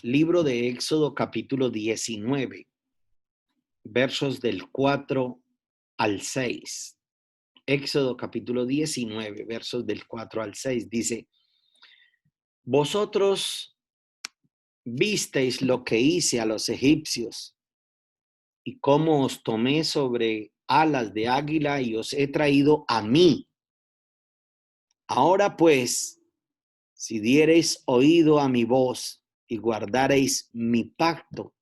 Libro de Éxodo capítulo 19, versos del 4 al 6. Éxodo capítulo 19, versos del 4 al 6 dice: Vosotros visteis lo que hice a los egipcios y cómo os tomé sobre alas de águila y os he traído a mí. Ahora pues, si diereis oído a mi voz y guardareis mi pacto,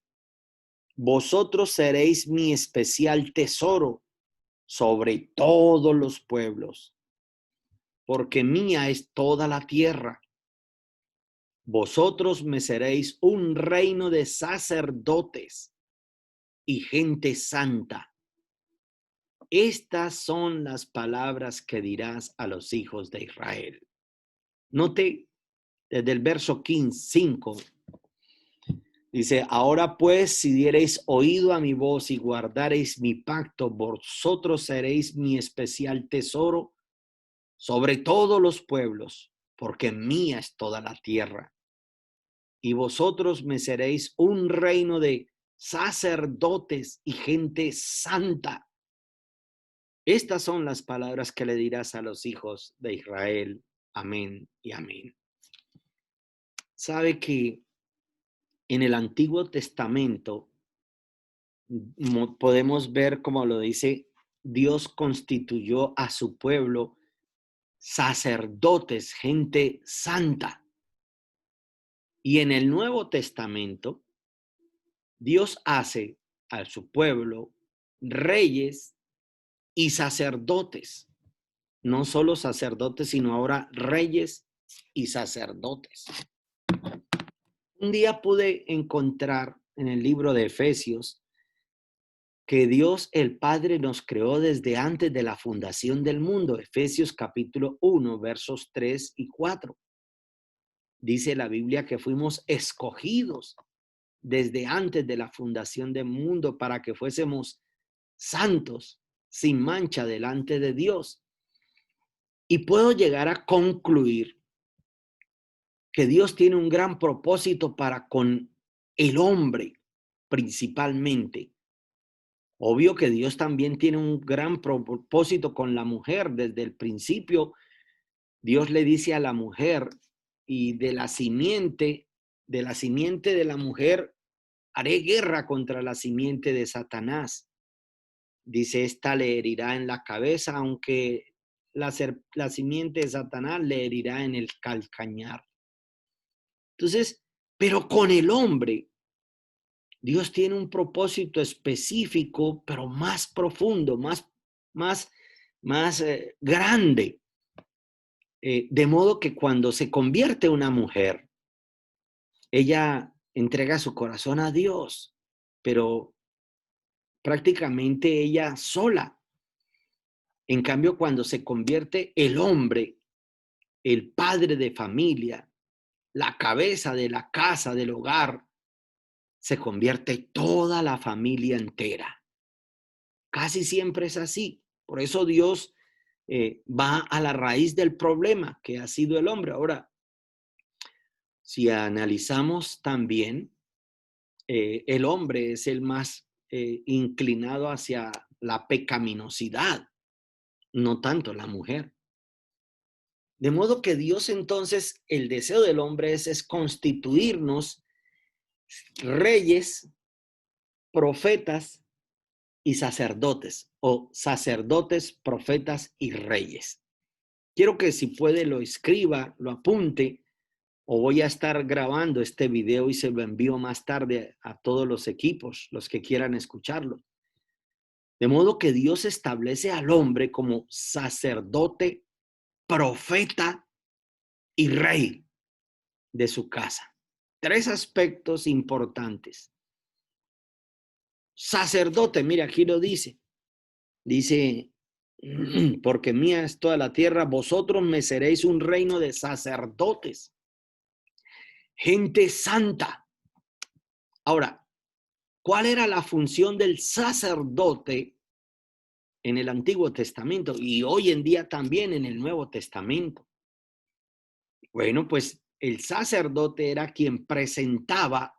vosotros seréis mi especial tesoro sobre todos los pueblos, porque mía es toda la tierra. Vosotros me seréis un reino de sacerdotes y gente santa. Estas son las palabras que dirás a los hijos de Israel. Note desde el verso 5. Dice: ahora pues, si diereis oído a mi voz y guardareis mi pacto, vosotros seréis mi especial tesoro sobre todos los pueblos, porque mía es toda la tierra. Y vosotros me seréis un reino de sacerdotes y gente santa. Estas son las palabras que le dirás a los hijos de Israel. Amén y amén. Sabe que en el Antiguo Testamento podemos ver, como lo dice, Dios constituyó a su pueblo sacerdotes, gente santa. Y en el Nuevo Testamento, Dios hace a su pueblo reyes y sacerdotes. No solo sacerdotes, sino ahora reyes y sacerdotes. Un día pude encontrar en el libro de Efesios que Dios el Padre nos creó desde antes de la fundación del mundo. Efesios capítulo 1, versos 3 y 4. Dice la Biblia que fuimos escogidos desde antes de la fundación del mundo para que fuésemos santos, sin mancha delante de Dios. Y puedo llegar a concluir que Dios tiene un gran propósito para con el hombre, principalmente. Obvio que Dios también tiene un gran propósito con la mujer. Desde el principio, Dios le dice a la mujer: y de la simiente de la mujer haré guerra contra la simiente de Satanás. Dice: esta le herirá en la cabeza, aunque la simiente de Satanás le herirá en el calcañar. Entonces, pero con el hombre, Dios tiene un propósito específico, pero más profundo, más grande. De modo que cuando se convierte una mujer, ella entrega su corazón a Dios, pero prácticamente ella sola. En cambio, cuando se convierte el hombre, el padre de familia, la cabeza de la casa, del hogar, se convierte toda la familia entera. Casi siempre es así. Por eso Dios va a la raíz del problema que ha sido el hombre. Ahora, si analizamos también, el hombre es el más inclinado hacia la pecaminosidad, no tanto la mujer. De modo que Dios entonces, el deseo del hombre es constituirnos reyes, profetas y sacerdotes, o sacerdotes, profetas y reyes. Quiero que si puede lo escriba, lo apunte, o voy a estar grabando este video y se lo envío más tarde a todos los equipos, los que quieran escucharlo. De modo que Dios establece al hombre como sacerdote, profeta y rey de su casa. 3 aspectos importantes. Sacerdote, mira, aquí lo dice. Dice: porque mía es toda la tierra, vosotros me seréis un reino de sacerdotes, gente santa. Ahora, ¿cuál era la función del sacerdote en el Antiguo Testamento y hoy en día también en el Nuevo Testamento? Bueno, pues el sacerdote era quien presentaba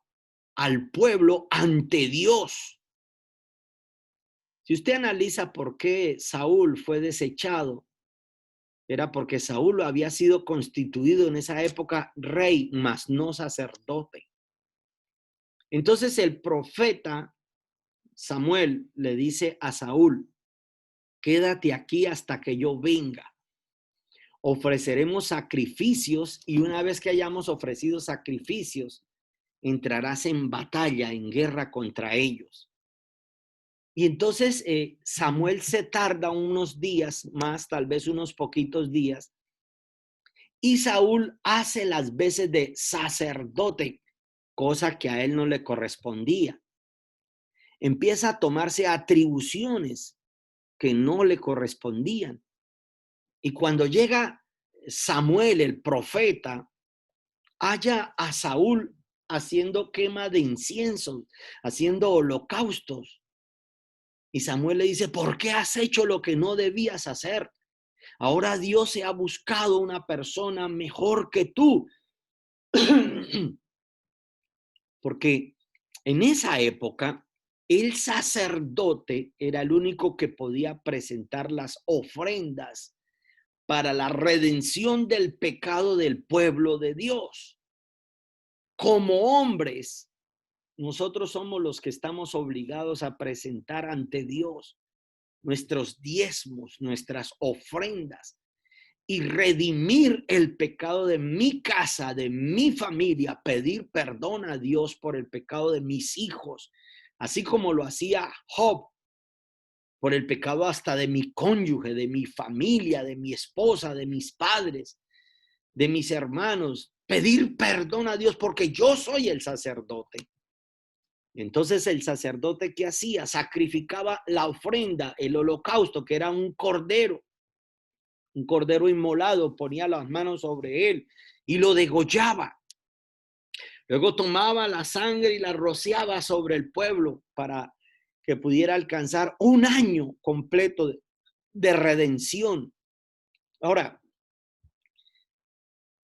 al pueblo ante Dios. Si usted analiza por qué Saúl fue desechado, era porque Saúl había sido constituido en esa época rey, mas no sacerdote. Entonces el profeta Samuel le dice a Saúl: quédate aquí hasta que yo venga. Ofreceremos sacrificios y una vez que hayamos ofrecido sacrificios, entrarás en batalla, en guerra contra ellos. Y entonces Samuel se tarda unos días más, tal vez unos poquitos días, y Saúl hace las veces de sacerdote, cosa que a él no le correspondía. Empieza a tomarse atribuciones que no le correspondían. Y cuando llega Samuel, el profeta, halla a Saúl haciendo quema de incienso, haciendo holocaustos. Y Samuel le dice: ¿por qué has hecho lo que no debías hacer? Ahora Dios se ha buscado una persona mejor que tú. Porque en esa época el sacerdote era el único que podía presentar las ofrendas para la redención del pecado del pueblo de Dios. Como hombres, nosotros somos los que estamos obligados a presentar ante Dios nuestros diezmos, nuestras ofrendas y redimir el pecado de mi casa, de mi familia, pedir perdón a Dios por el pecado de mis hijos, así como lo hacía Job, por el pecado hasta de mi cónyuge, de mi familia, de mi esposa, de mis padres, de mis hermanos, pedir perdón a Dios porque yo soy el sacerdote. Entonces el sacerdote, ¿qué hacía? Sacrificaba la ofrenda, el holocausto, que era un cordero inmolado, ponía las manos sobre él y lo degollaba. Luego tomaba la sangre y la rociaba sobre el pueblo para que pudiera alcanzar un año completo de redención. Ahora,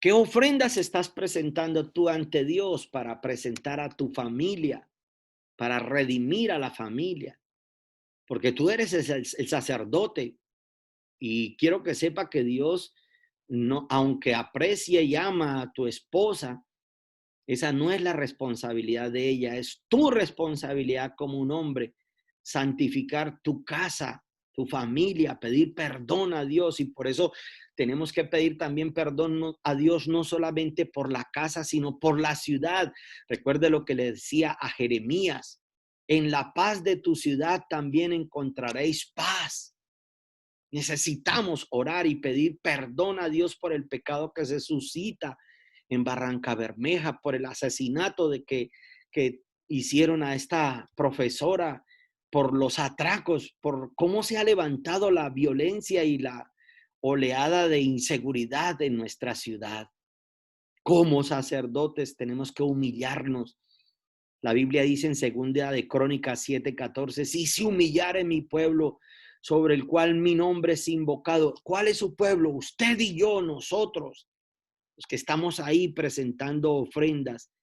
¿qué ofrendas estás presentando tú ante Dios para presentar a tu familia, para redimir a la familia? Porque tú eres el sacerdote y quiero que sepa que Dios, no, aunque aprecie y ama a tu esposa, esa no es la responsabilidad de ella, es tu responsabilidad como un hombre, santificar tu casa, tu familia, pedir perdón a Dios. Y por eso tenemos que pedir también perdón a Dios, no solamente por la casa, sino por la ciudad. Recuerde lo que le decía a Jeremías: en la paz de tu ciudad también encontraréis paz. Necesitamos orar y pedir perdón a Dios por el pecado que se suscita en Barranca Bermeja, por el asesinato que hicieron a esta profesora, por los atracos, por cómo se ha levantado la violencia y la oleada de inseguridad en nuestra ciudad. Como sacerdotes tenemos que humillarnos. La Biblia dice en Segunda de Crónicas 7:14: si se humillare mi pueblo, sobre el cual mi nombre es invocado. ¿Cuál es su pueblo? Usted y yo, nosotros, los que estamos ahí presentando ofrendas,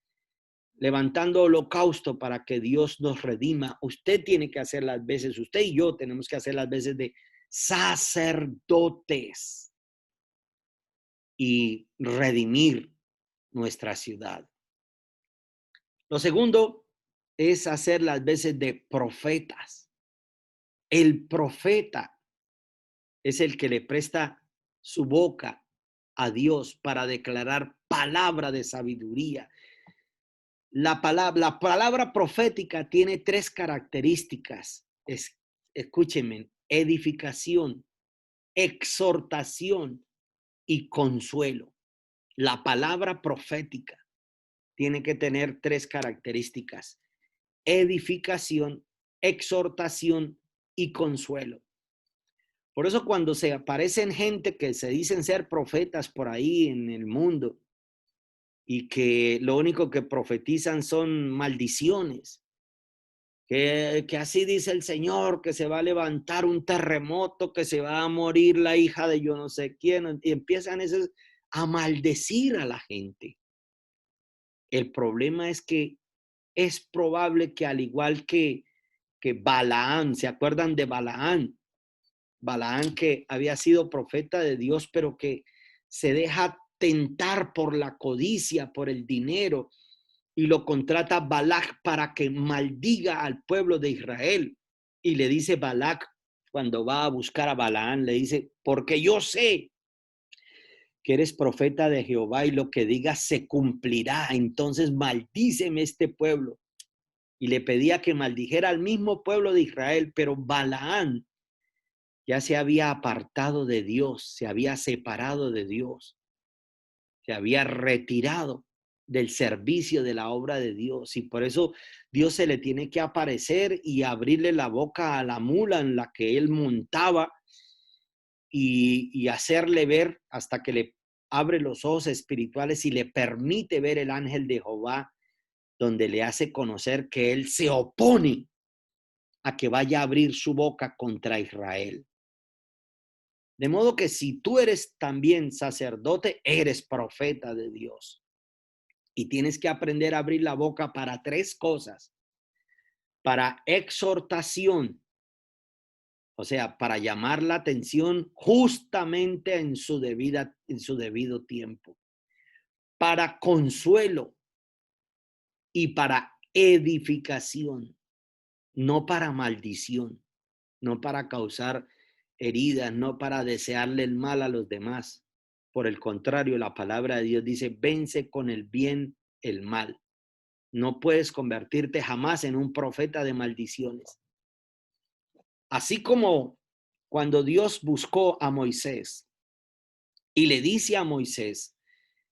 levantando holocausto para que Dios nos redima. Usted tiene que hacer las veces, usted y yo tenemos que hacer las veces de sacerdotes y redimir nuestra ciudad. Lo segundo es hacer las veces de profetas. El profeta es el que le presta su boca a Dios para declarar palabra de sabiduría. La palabra profética tiene tres características. Escúchenme: edificación, exhortación y consuelo. La palabra profética tiene que tener tres características: edificación, exhortación y consuelo. Por eso cuando se aparecen gente que se dicen ser profetas por ahí en el mundo y que lo único que profetizan son maldiciones, que así dice el Señor, que se va a levantar un terremoto, que se va a morir la hija de yo no sé quién, y empiezan a maldecir a la gente. El problema es que es probable que al igual que Balaán, ¿se acuerdan de Balaán? Balaán que había sido profeta de Dios, pero que se deja tentar por la codicia, por el dinero, y lo contrata Balac para que maldiga al pueblo de Israel. Y le dice Balac, cuando va a buscar a Balaán, le dice, porque yo sé que eres profeta de Jehová y lo que digas se cumplirá, entonces maldíceme este pueblo. Y le pedía que maldijera al mismo pueblo de Israel, pero Balaán ya se había apartado de Dios, se había separado de Dios, se había retirado del servicio de la obra de Dios. Y por eso Dios se le tiene que aparecer y abrirle la boca a la mula en la que él montaba y hacerle ver hasta que le abre los ojos espirituales y le permite ver el ángel de Jehová, donde le hace conocer que él se opone a que vaya a abrir su boca contra Israel. De modo que si tú eres también sacerdote, eres profeta de Dios. Y tienes que aprender a abrir la boca para tres cosas. Para exhortación, o sea, para llamar la atención justamente en su debido tiempo. Para consuelo y para edificación, no para maldición, no para causar heridas, no para desearle el mal a los demás. Por el contrario, la palabra de Dios dice, vence con el bien el mal. No puedes convertirte jamás en un profeta de maldiciones. Así como cuando Dios buscó a Moisés y le dice a Moisés,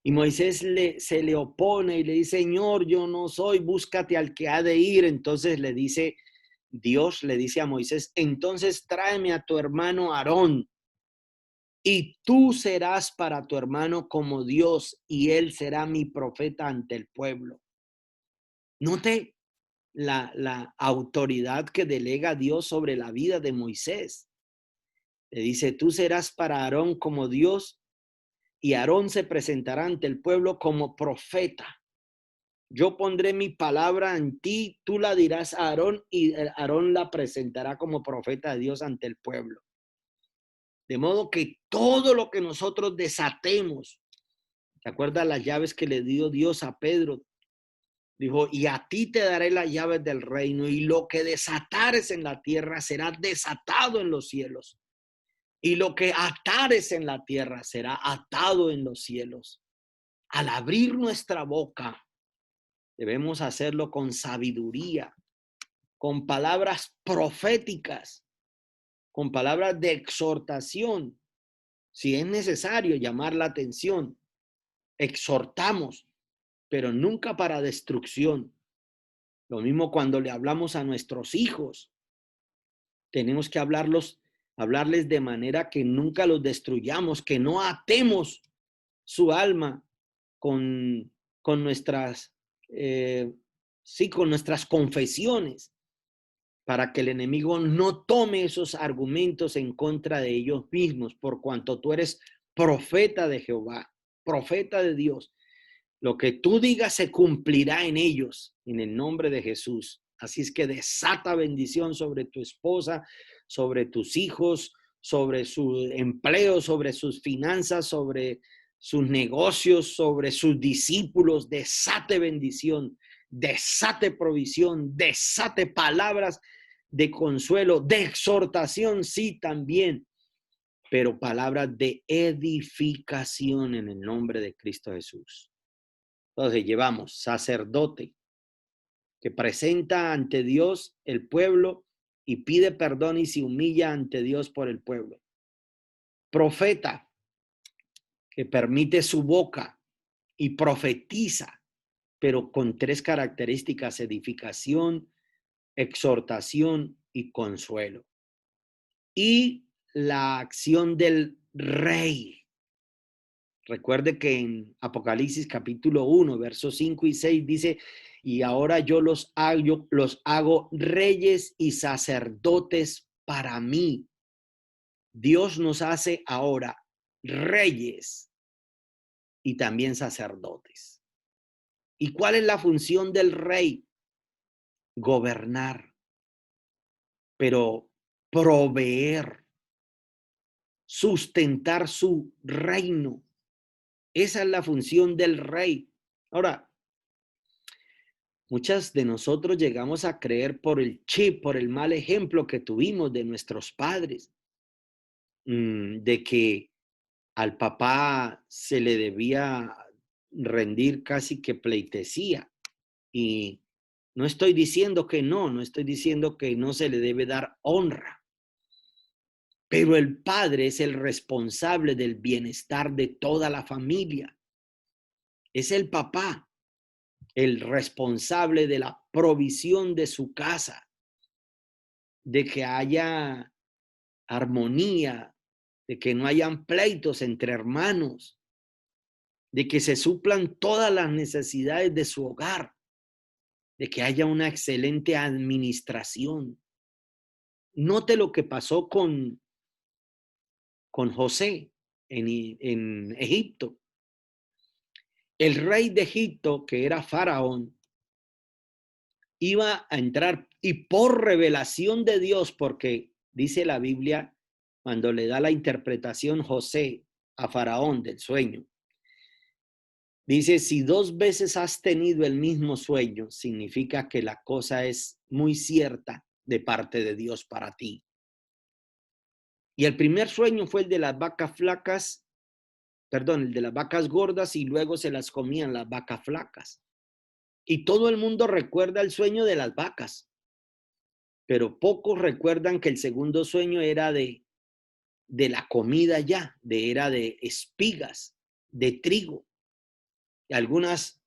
y Moisés se le opone y le dice, Señor, yo no soy, búscate al que ha de ir. Entonces le dice, Dios le dice a Moisés, entonces tráeme a tu hermano Aarón y tú serás para tu hermano como Dios y él será mi profeta ante el pueblo. Note la autoridad que delega Dios sobre la vida de Moisés. Le dice, tú serás para Aarón como Dios y Aarón se presentará ante el pueblo como profeta. Yo pondré mi palabra en ti, tú la dirás a Aarón y Aarón la presentará como profeta de Dios ante el pueblo. De modo que todo lo que nosotros desatemos, ¿te acuerdas las llaves que le dio Dios a Pedro? Dijo, y a ti te daré las llaves del reino y lo que desatares en la tierra será desatado en los cielos. Y lo que atares en la tierra será atado en los cielos. Al abrir nuestra boca, debemos hacerlo con sabiduría, con palabras proféticas, con palabras de exhortación. Si es necesario llamar la atención, exhortamos, pero nunca para destrucción. Lo mismo cuando le hablamos a nuestros hijos. Tenemos que hablarles de manera que nunca los destruyamos, que no atemos su alma con nuestras, con nuestras confesiones, para que el enemigo no tome esos argumentos en contra de ellos mismos, por cuanto tú eres profeta de Jehová, profeta de Dios. Lo que tú digas se cumplirá en ellos, en el nombre de Jesús. Así es que desata bendición sobre tu esposa, sobre tus hijos, sobre su empleo, sobre sus finanzas, sobre sus negocios, sobre sus discípulos. Desate bendición, desate provisión, desate palabras de consuelo, de exhortación, sí, también, pero palabras de edificación en el nombre de Cristo Jesús. Entonces llevamos sacerdote que presenta ante Dios el pueblo y pide perdón y se humilla ante Dios por el pueblo. Profeta que permite su boca y profetiza, pero con tres características: edificación, exhortación y consuelo. Y la acción del rey. Recuerde que en Apocalipsis capítulo 1, versos 5 y 6 dice, y ahora yo los hago reyes y sacerdotes para mí. Dios nos hace ahora reyes y también sacerdotes. ¿Y cuál es la función del rey? Gobernar, pero proveer, sustentar su reino. Esa es la función del rey. Ahora, muchas de nosotros llegamos a creer por el chip, por el mal ejemplo que tuvimos de nuestros padres, de que al papá se le debía rendir casi que pleitesía. Y no estoy diciendo que no estoy diciendo que no se le debe dar honra, pero el padre es el responsable del bienestar de toda la familia. Es el papá el responsable de la provisión de su casa, de que haya armonía, de que no hayan pleitos entre hermanos, de que se suplan todas las necesidades de su hogar, de que haya una excelente administración. Note lo que pasó con José en Egipto. El rey de Egipto, que era Faraón, iba a entrar y por revelación de Dios, porque dice la Biblia, cuando le da la interpretación José a Faraón del sueño, dice, si 2 veces has tenido el mismo sueño, significa que la cosa es muy cierta de parte de Dios para ti. Y el primer sueño fue el de las vacas flacas, perdón, el de las vacas gordas y luego se las comían las vacas flacas. Y todo el mundo recuerda el sueño de las vacas, pero pocos recuerdan que el segundo sueño era de la comida ya, era de espigas, de trigo. Y algunas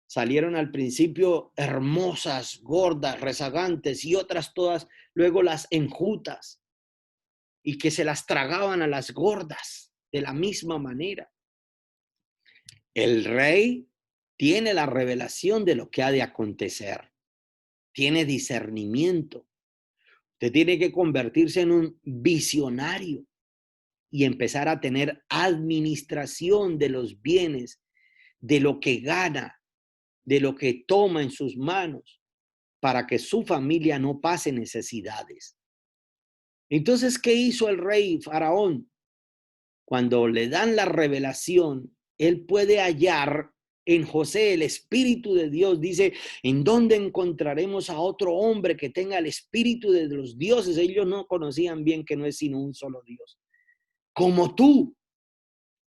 salieron al principio hermosas, gordas, rezagantes, y otras todas luego las enjutas y que se las tragaban a las gordas de la misma manera. El rey tiene la revelación de lo que ha de acontecer, tiene discernimiento. Usted tiene que convertirse en un visionario y empezar a tener administración de los bienes, de lo que gana, de lo que toma en sus manos, para que su familia no pase necesidades. Entonces, ¿qué hizo el rey Faraón? Cuando le dan la revelación, él puede hallar en José el Espíritu de Dios. Dice, ¿en dónde encontraremos a otro hombre que tenga el Espíritu de los dioses? Ellos no conocían bien que no es sino un solo Dios, como tú.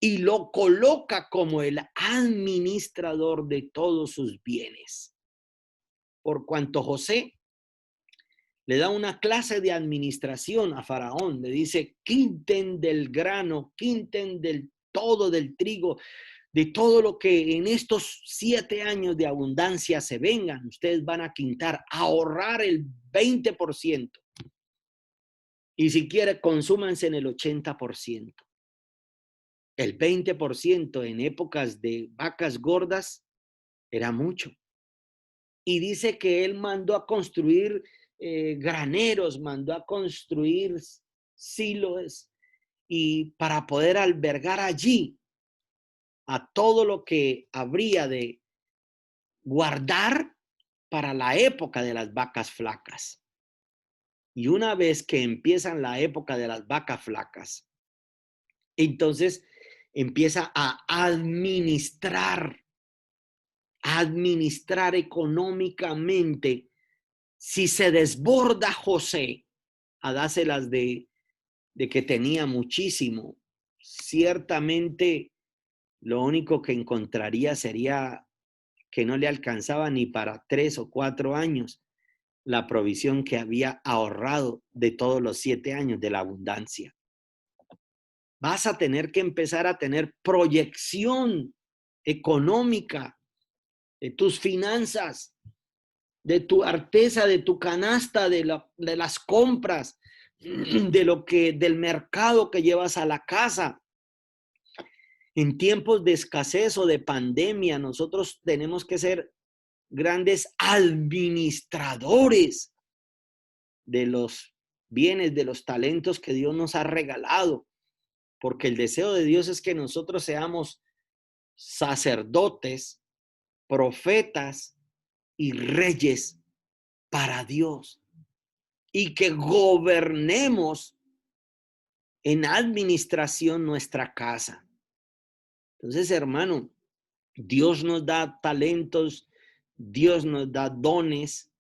Y lo coloca como el administrador de todos sus bienes. Por cuanto José le da una clase de administración a Faraón, le dice, quinten del grano, quinten del todo del trigo, de todo lo que en estos 7 años de abundancia se vengan, ustedes van a quintar, ahorrar el 20%. Y si quiere, consúmanse en el 80%. El 20% en épocas de vacas gordas era mucho. Y dice que él mandó a construir graneros, mandó a construir silos y para poder albergar allí a todo lo que habría de guardar para la época de las vacas flacas. Y una vez que empiezan la época de las vacas flacas, entonces empieza a administrar económicamente. Si se desborda José a dárselas de que tenía muchísimo, ciertamente lo único que encontraría sería que no le alcanzaba ni para 3 o 4 años la provisión que había ahorrado de todos los 7 años de la abundancia. Vas a tener que empezar a tener proyección económica de tus finanzas, de tu arteza, de tu canasta, de las compras, del mercado que llevas a la casa. En tiempos de escasez o de pandemia, nosotros tenemos que ser grandes administradores de los bienes, de los talentos que Dios nos ha regalado, porque el deseo de Dios es que nosotros seamos sacerdotes profetas y reyes para Dios y que gobernemos en administración nuestra casa. Entonces, hermano, Dios nos da talentos, Dios nos da dones,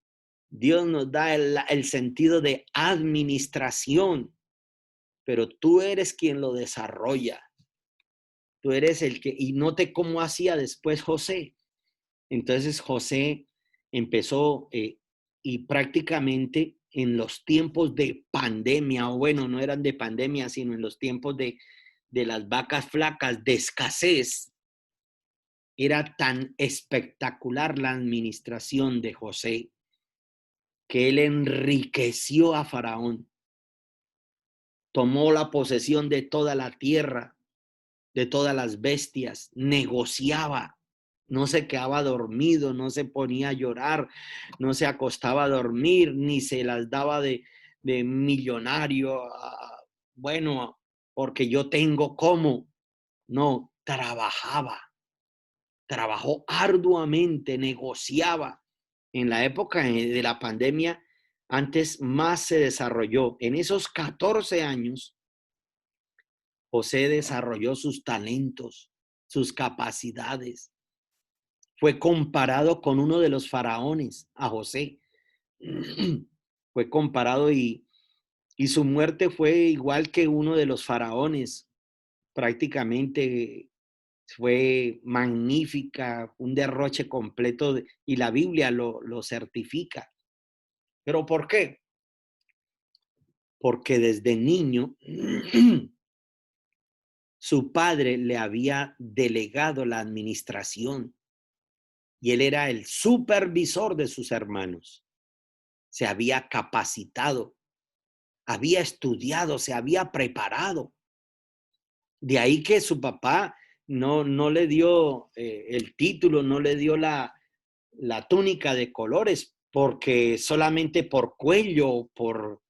Dios nos da el sentido de administración, pero tú eres quien lo desarrolla. Tú eres el que, y note cómo hacía después José. Entonces José empezó y prácticamente en los tiempos de pandemia, o bueno, no eran de pandemia, sino en los tiempos de las vacas flacas, de escasez, era tan espectacular la administración de José que él enriqueció a Faraón, tomó la posesión de toda la tierra, de todas las bestias, negociaba, no se quedaba dormido, no se ponía a llorar, no se acostaba a dormir, ni se las daba de millonario, bueno, porque yo tengo cómo. No, trabajó arduamente, negociaba. En la época de la pandemia, antes más se desarrolló. En esos 14 años, José desarrolló sus talentos, sus capacidades. Fue comparado con uno de los faraones, a José. Fue comparado y su muerte fue igual que uno de los faraones. Prácticamente fue magnífica, un derroche completo y la Biblia lo certifica. ¿Pero por qué? Porque desde niño su padre le había delegado la administración y él era el supervisor de sus hermanos. Se había capacitado, había estudiado, se había preparado. De ahí que su papá no le dio el título, no le dio la túnica de colores, porque solamente por cuello, por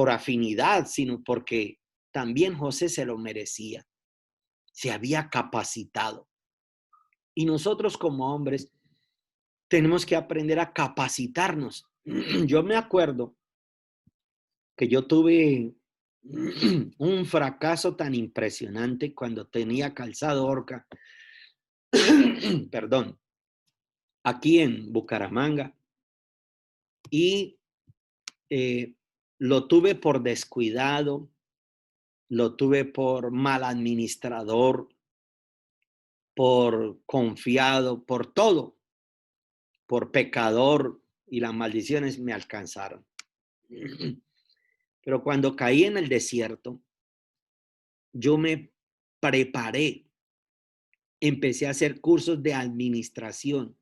afinidad, sino porque también José se lo merecía. Se había capacitado. Y nosotros como hombres tenemos que aprender a capacitarnos. Yo me acuerdo que yo tuve un fracaso tan impresionante cuando tenía calzado Orca, perdón, aquí en Bucaramanga, y lo tuve por descuidado, lo tuve por mal administrador, por confiado, por todo, por pecador, y las maldiciones me alcanzaron. Pero cuando caí en el desierto, yo me preparé, empecé a hacer cursos de administración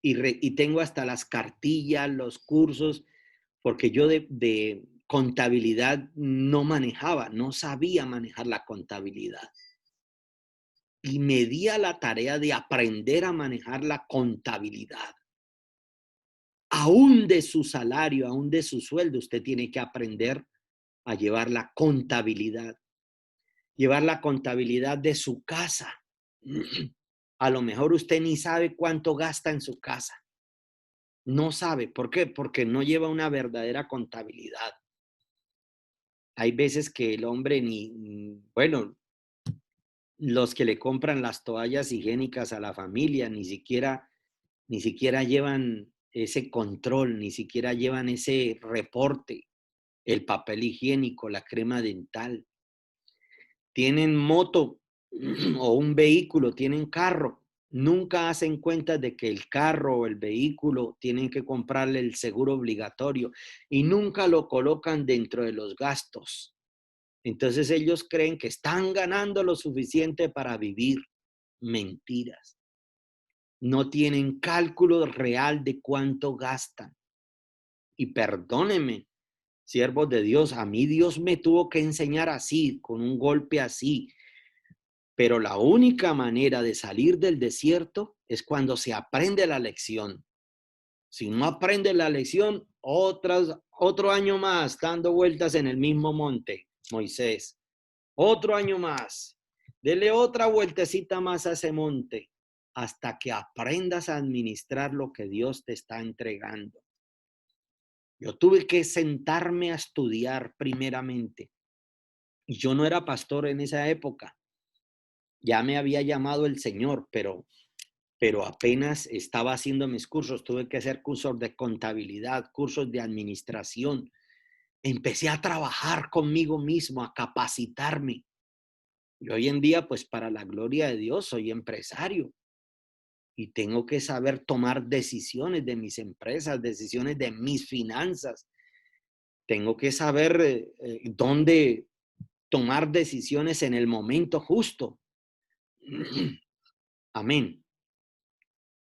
y tengo hasta las cartillas, los cursos, porque yo de contabilidad no manejaba, no sabía manejar la contabilidad. Y me di a la tarea de aprender a manejar la contabilidad. Aún de su salario, aún de su sueldo, usted tiene que aprender a llevar la contabilidad. Llevar la contabilidad de su casa. A lo mejor usted ni sabe cuánto gasta en su casa. No sabe. ¿Por qué? Porque no lleva una verdadera contabilidad. Hay veces que el hombre bueno, los que le compran las toallas higiénicas a la familia ni siquiera llevan ese control, ni siquiera llevan ese reporte, el papel higiénico, la crema dental. Tienen moto o un vehículo, tienen carro. Nunca hacen cuenta de que el carro o el vehículo tienen que comprarle el seguro obligatorio y nunca lo colocan dentro de los gastos. Entonces ellos creen que están ganando lo suficiente para vivir. Mentiras. No tienen cálculo real de cuánto gastan. Y perdónenme, siervos de Dios, a mí Dios me tuvo que enseñar así, con un golpe así. Pero la única manera de salir del desierto es cuando se aprende la lección. Si no aprende la lección, otro año más dando vueltas en el mismo monte, Moisés. Otro año más. Dele otra vueltecita más a ese monte. hasta que aprendas a administrar lo que Dios te está entregando. Yo tuve que sentarme a estudiar primeramente. Y yo no era pastor en esa época. Ya me había llamado el Señor, pero apenas estaba haciendo mis cursos. Tuve que hacer cursos de contabilidad, cursos de administración. Empecé a trabajar conmigo mismo, a capacitarme. Y hoy en día, pues para la gloria de Dios, soy empresario y tengo que saber tomar decisiones de mis empresas, decisiones de mis finanzas. Tengo que saber dónde tomar decisiones en el momento justo. Amén.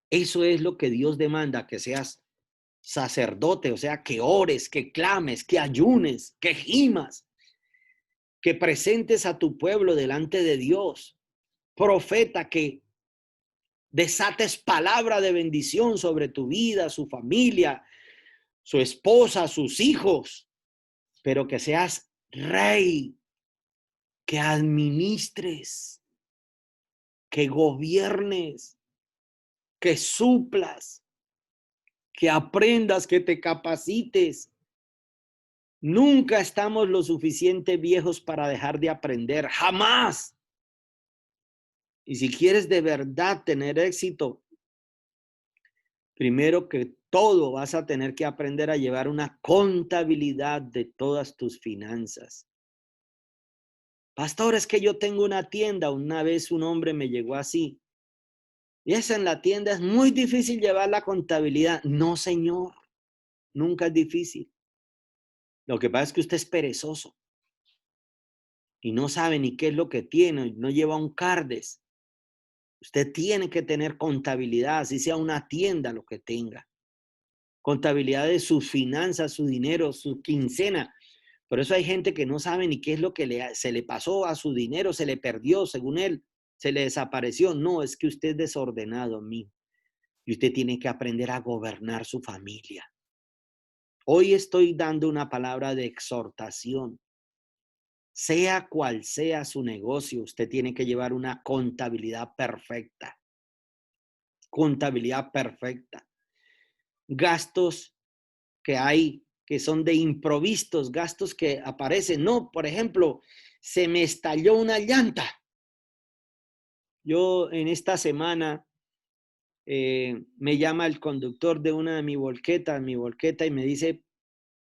Eso es lo que Dios demanda, que seas sacerdote, o sea, que ores, que clames, que ayunes, que gimas, que presentes a tu pueblo delante de Dios. Profeta, que desates palabra de bendición sobre tu vida, su familia, su esposa, sus hijos, pero que seas rey, que administres, que gobiernes, que suplas, que aprendas, que te capacites. Nunca estamos lo suficiente viejos para dejar de aprender, jamás. Y si quieres de verdad tener éxito, primero que todo vas a tener que aprender a llevar una contabilidad de todas tus finanzas. Pastor, es que yo tengo una tienda. Una vez un hombre me llegó así. Y esa en la tienda es muy difícil llevar la contabilidad. No, señor, nunca es difícil. Lo que pasa es que usted es perezoso y no sabe ni qué es lo que tiene, no lleva un cardes. Usted tiene que tener contabilidad, así sea una tienda lo que tenga. Contabilidad de sus finanzas, su dinero, su quincena. Por eso hay gente que no sabe ni qué es lo que se le pasó a su dinero, se le perdió, según él, se le desapareció. No, es que usted es desordenado, mijo. Y usted tiene que aprender a gobernar su familia. Hoy estoy dando una palabra de exhortación. Sea cual sea su negocio, usted tiene que llevar una contabilidad perfecta. Contabilidad perfecta. Gastos que hay que son de improvistos, gastos que aparecen. No, por ejemplo, se me estalló una llanta. Yo en esta semana me llama el conductor de una de mi volqueta, y me dice,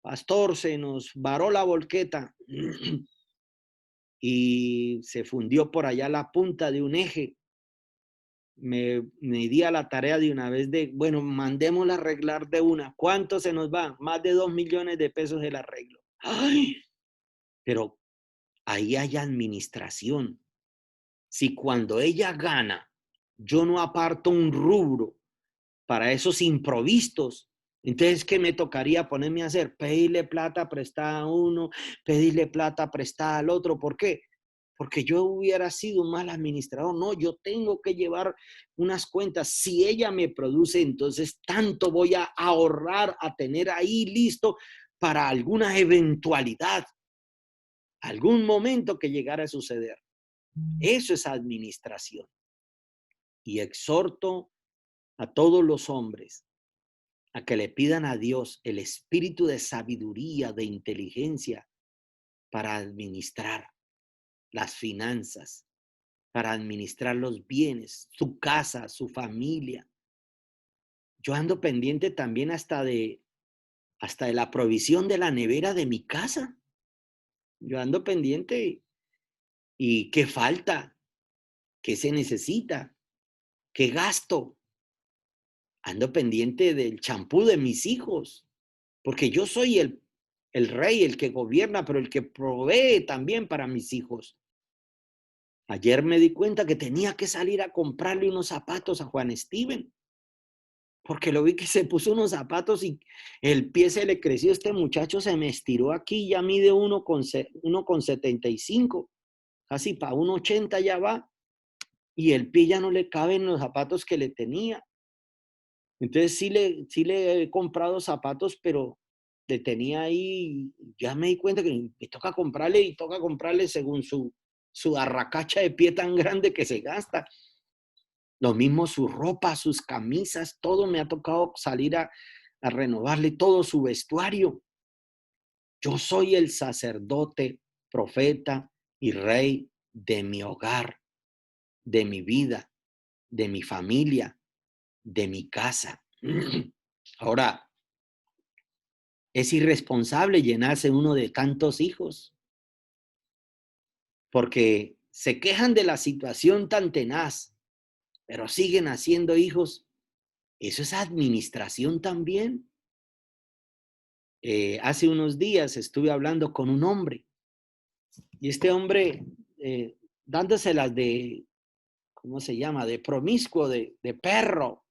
pastor, se nos varó la volqueta y se fundió por allá la punta de un eje. Me di a la tarea de una vez de, bueno, mandémosla a arreglar de una. ¿Cuánto se nos va? Más de 2 millones de pesos el arreglo. ¡Ay! Pero ahí hay administración. Si cuando ella gana, yo no aparto un rubro para esos improvistos, entonces, ¿qué me tocaría ponerme a hacer? Pedirle plata prestada a uno, pedirle plata prestada al otro. ¿Por qué? Porque yo hubiera sido un mal administrador. No, yo tengo que llevar unas cuentas. Si ella me produce, entonces tanto voy a ahorrar, a tener ahí listo para alguna eventualidad, algún momento que llegara a suceder. Eso es administración. Y exhorto a todos los hombres a que le pidan a Dios el espíritu de sabiduría, de inteligencia para administrar las finanzas, para administrar los bienes, su casa, su familia. Yo ando pendiente también hasta de la provisión de la nevera de mi casa. Yo ando pendiente y qué falta, qué se necesita, qué gasto. Ando pendiente del champú de mis hijos, porque yo soy el rey, el que gobierna, pero el que provee también para mis hijos. Ayer me di cuenta que tenía que salir a comprarle unos zapatos a Juan Steven, porque lo vi que se puso unos zapatos y el pie se le creció. Este muchacho se me estiró aquí, ya mide 1,75, casi para 1,80 ya va, y el pie ya no le cabe en los zapatos que le tenía. Entonces sí le he comprado zapatos, pero le tenía ahí, ya me di cuenta que me toca comprarle y toca comprarle según su arracacha de pie tan grande que se gasta. Lo mismo su ropa, sus camisas, todo me ha tocado salir a renovarle todo su vestuario. Yo soy el sacerdote, profeta y rey de mi hogar, de mi vida, de mi familia, de mi casa. Ahora, es irresponsable llenarse uno de tantos hijos, porque se quejan de la situación tan tenaz, pero siguen haciendo hijos. Eso es administración también. Hace unos días estuve hablando con un hombre y este hombre dándoselas de, ¿cómo se llama? De promiscuo, de perro,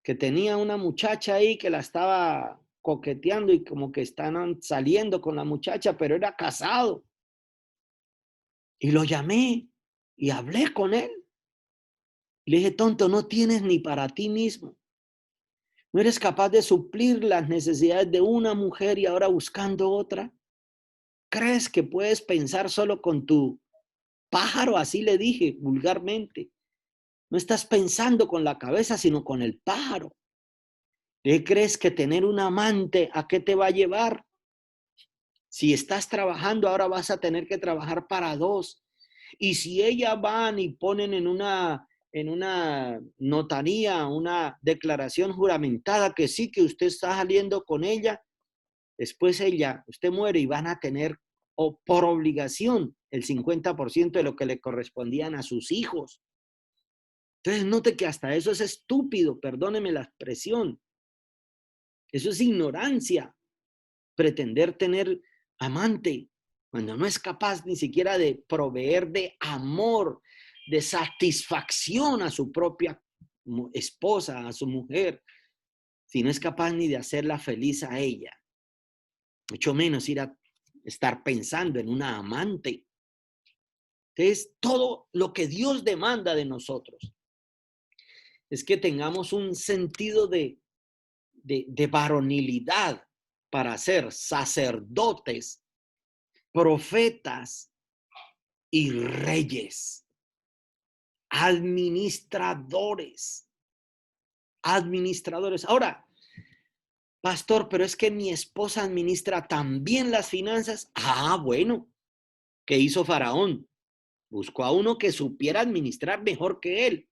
que tenía una muchacha ahí que la estaba coqueteando y como que están saliendo con la muchacha, pero era casado. Y lo llamé y hablé con él. Le dije, tonto, no tienes ni para ti mismo. No eres capaz de suplir las necesidades de una mujer y ahora buscando otra. ¿Crees que puedes pensar solo con tu pájaro? Así le dije vulgarmente. No estás pensando con la cabeza, sino con el pájaro. ¿Qué crees que tener un amante a qué te va a llevar? Si estás trabajando, ahora vas a tener que trabajar para dos. Y si ellas van y ponen en una notaría, una declaración juramentada que sí, que usted está saliendo con ella, después usted muere y van a tener o por obligación el 50% de lo que le correspondían a sus hijos. Entonces note que hasta eso es estúpido, perdóneme la expresión. Eso es ignorancia, pretender tener amante cuando no es capaz ni siquiera de proveer de amor, de satisfacción a su propia esposa, a su mujer, si no es capaz ni de hacerla feliz a ella, mucho menos ir a estar pensando en una amante. Entonces, todo lo que Dios demanda de nosotros es que tengamos un sentido de varonilidad para ser sacerdotes, profetas y reyes, administradores, administradores. Ahora, pastor, pero es que mi esposa administra también las finanzas. Ah, bueno, ¿qué hizo Faraón? Buscó a uno que supiera administrar mejor que él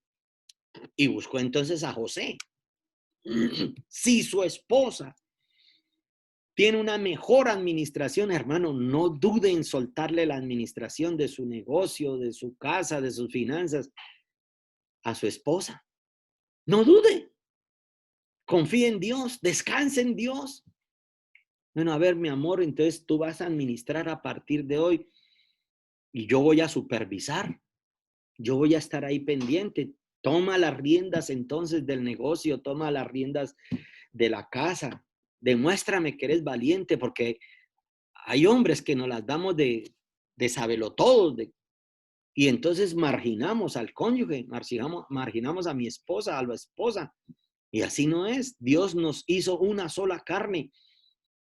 y buscó entonces a José. Si su esposa tiene una mejor administración, hermano, no dude en soltarle la administración de su negocio, de su casa, de sus finanzas a su esposa. No dude. Confíe en Dios, descanse en Dios. Bueno, a ver, mi amor, entonces tú vas a administrar a partir de hoy y yo voy a supervisar. Yo voy a estar ahí pendiente. Toma las riendas entonces del negocio, toma las riendas de la casa. Demuéstrame que eres valiente porque hay hombres que nos las damos de sabelotodos, y entonces marginamos al cónyuge, marginamos a mi esposa, a la esposa. Y así no es. Dios nos hizo una sola carne.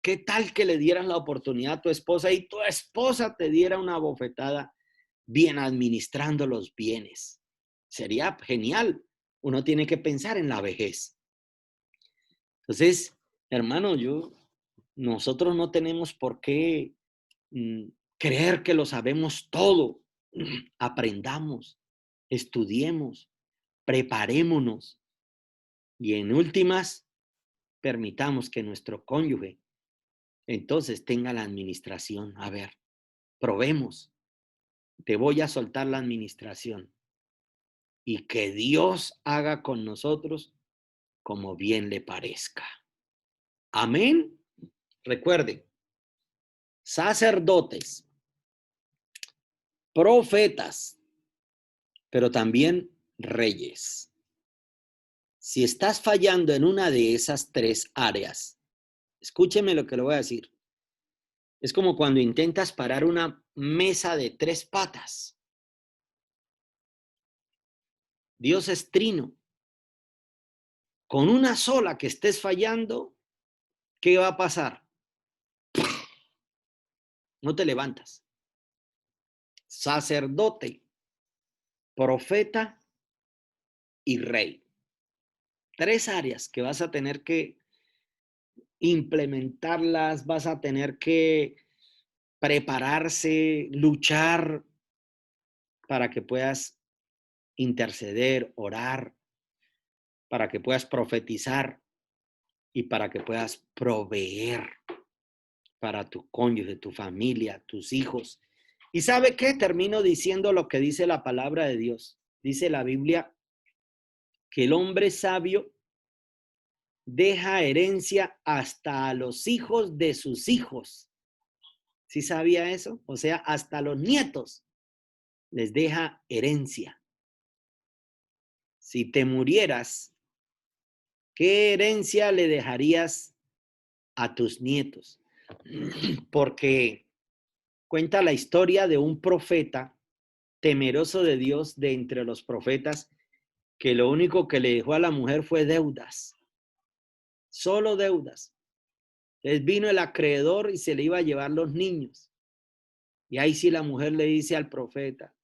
¿Qué tal que le dieras la oportunidad a tu esposa y tu esposa te diera una bofetada bien administrando los bienes? Sería genial. Uno tiene que pensar en la vejez. Entonces, hermano, nosotros no tenemos por qué creer que lo sabemos todo. Aprendamos, estudiemos, preparémonos y en últimas, permitamos que nuestro cónyuge entonces tenga la administración. A ver, probemos. Te voy a soltar la administración y que Dios haga con nosotros como bien le parezca. Amén. Recuerden, sacerdotes, profetas, pero también reyes. Si estás fallando en una de esas tres áreas, escúcheme lo que le voy a decir. Es como cuando intentas parar una mesa de tres patas. Dios es trino. Con una sola que estés fallando, ¿qué va a pasar? No te levantas. Sacerdote, profeta y rey. 3 áreas que vas a tener que implementarlas, vas a tener que prepararse, luchar para que puedas interceder, orar, para que puedas profetizar y para que puedas proveer para tu cónyuge, tu familia, tus hijos. ¿Y sabe qué? Termino diciendo lo que dice la palabra de Dios. Dice la Biblia que el hombre sabio deja herencia hasta a los hijos de sus hijos. ¿Sí sabía eso? O sea, hasta los nietos les deja herencia. Si te murieras, ¿qué herencia le dejarías a tus nietos? Porque cuenta la historia de un profeta temeroso de Dios de entre los profetas, que lo único que le dejó a la mujer fue deudas, solo deudas. Entonces vino el acreedor y se le iba a llevar los niños. Y ahí sí la mujer le dice al profeta,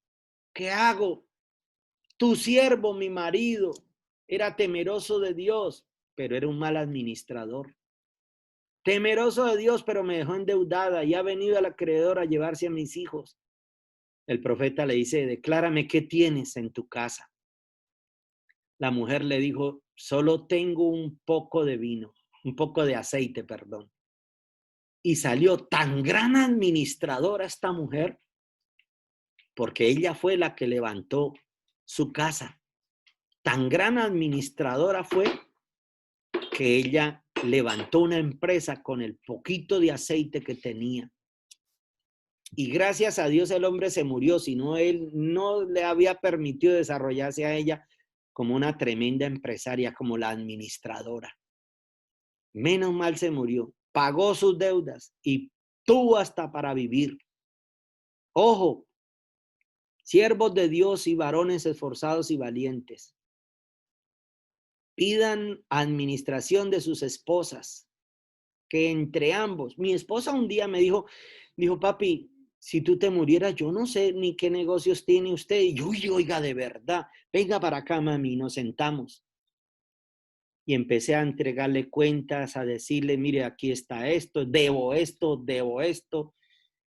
¿qué hago? Tu siervo, mi marido, era temeroso de Dios, pero era un mal administrador. Temeroso de Dios, pero me dejó endeudada y ha venido el acreedor a llevarse a mis hijos. El profeta le dice, declárame qué tienes en tu casa. La mujer le dijo, solo tengo un poco de vino, un poco de aceite, perdón. Y salió tan gran administradora esta mujer, porque ella fue la que levantó su casa. Tan gran administradora fue que ella levantó una empresa con el poquito de aceite que tenía. Y gracias a Dios el hombre se murió, si no él no le había permitido desarrollarse a ella como una tremenda empresaria, como la administradora. Menos mal se murió, pagó sus deudas y tuvo hasta para vivir. Ojo, siervos de Dios y varones esforzados y valientes, pidan administración de sus esposas, que entre ambos, mi esposa un día me dijo, papi, si tú te murieras, yo no sé ni qué negocios tiene usted. Y yo, oiga, de verdad, venga para acá, mami, nos sentamos. Y empecé a entregarle cuentas, a decirle, mire, aquí está esto,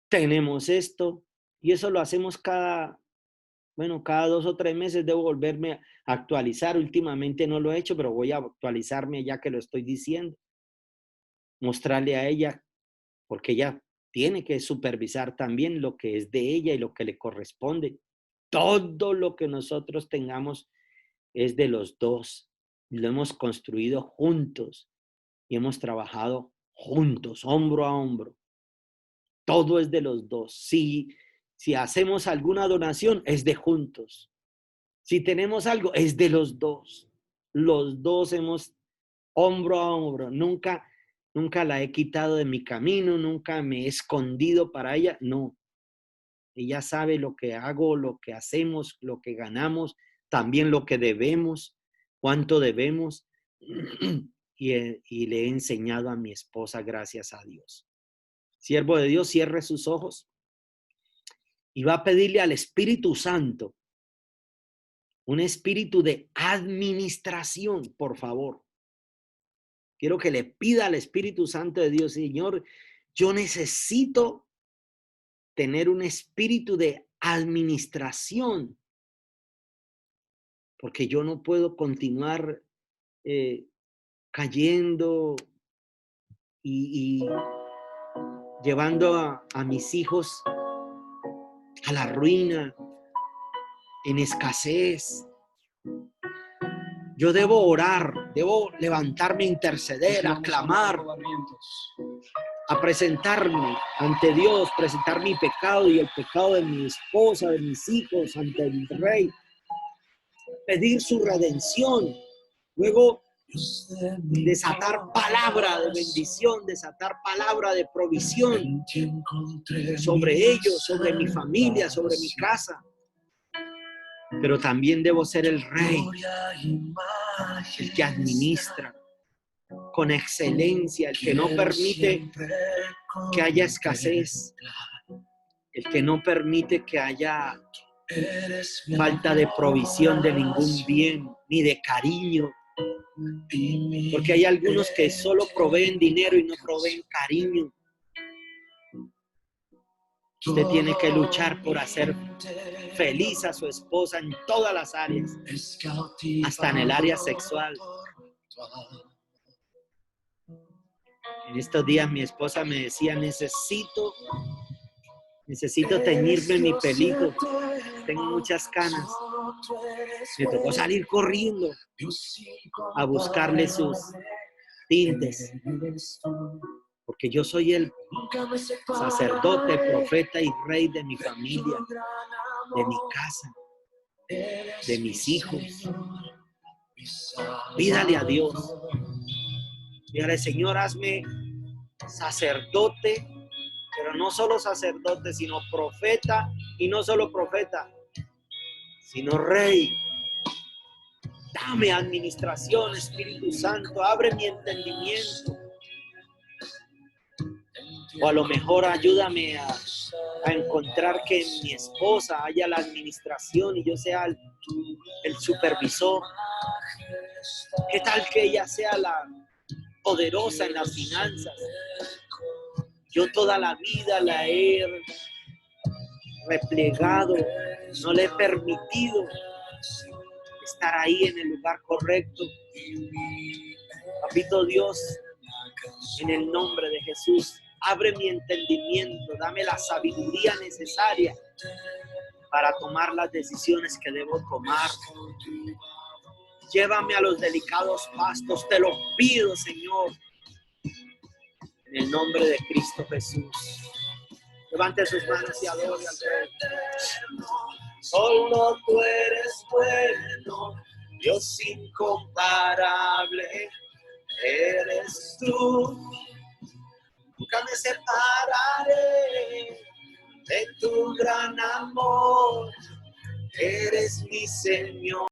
tenemos esto. Y eso lo hacemos cada 2 o 3 meses. Debo volverme a actualizar. Últimamente no lo he hecho, pero voy a actualizarme ya que lo estoy diciendo. Mostrarle a ella, porque ella tiene que supervisar también lo que es de ella y lo que le corresponde. Todo lo que nosotros tengamos es de los dos. Lo hemos construido juntos y hemos trabajado juntos, hombro a hombro. Todo es de los dos. Si hacemos alguna donación, es de juntos. Si tenemos algo, es de los dos. Los dos hemos hombro a hombro. Nunca la he quitado de mi camino, nunca me he escondido para ella. No. Ella sabe lo que hago, lo que hacemos, lo que ganamos, también lo que debemos, cuánto debemos. Y le he enseñado a mi esposa, gracias a Dios. Siervo de Dios, cierre sus ojos y va a pedirle al Espíritu Santo un espíritu de administración, por favor. Quiero que le pida al Espíritu Santo de Dios, Señor, yo necesito tener un espíritu de administración, porque yo no puedo continuar cayendo y llevando a mis hijos a la ruina, en escasez. Yo debo orar, debo levantarme a interceder, a clamar, a presentarme ante Dios, presentar mi pecado y el pecado de mi esposa, de mis hijos, ante el Rey, pedir su redención, luego desatar palabra de bendición, desatar palabra de provisión sobre ellos, sobre mi familia, sobre mi casa. Pero también debo ser el Rey, el que administra con excelencia, el que no permite que haya escasez, el que no permite que haya falta de provisión de ningún bien. ni de cariño. Porque hay algunos que solo proveen dinero y no proveen cariño. Usted tiene que luchar por hacer feliz a su esposa en todas las áreas, hasta en el área sexual. En estos días mi esposa me decía, necesito teñirme mi pelito, tengo muchas canas. Me tocó salir corriendo a buscarle sus tintes, porque yo soy el sacerdote, profeta y rey de mi familia, de mi casa, de mis hijos. Pídale a Dios. Dígale, Señor, hazme sacerdote, pero no solo sacerdote, sino profeta, y no solo profeta, sino rey. Dame administración, Espíritu Santo, abre mi entendimiento. O a lo mejor ayúdame a encontrar que en mi esposa haya la administración y yo sea el supervisor. ¿Qué tal que ella sea la poderosa en las finanzas? Yo toda la vida la he replegado, no le he permitido estar ahí en el lugar correcto. Papito Dios, en el nombre de Jesús, abre mi entendimiento, dame la sabiduría necesaria para tomar las decisiones que debo tomar. Llévame a los delicados pastos, te lo pido, Señor, en el nombre de Cristo Jesús. Levante sus manos y adore al Rey. Solo tú eres bueno, Dios incomparable, eres tú. Nunca me separaré de tu gran amor. Eres mi Señor,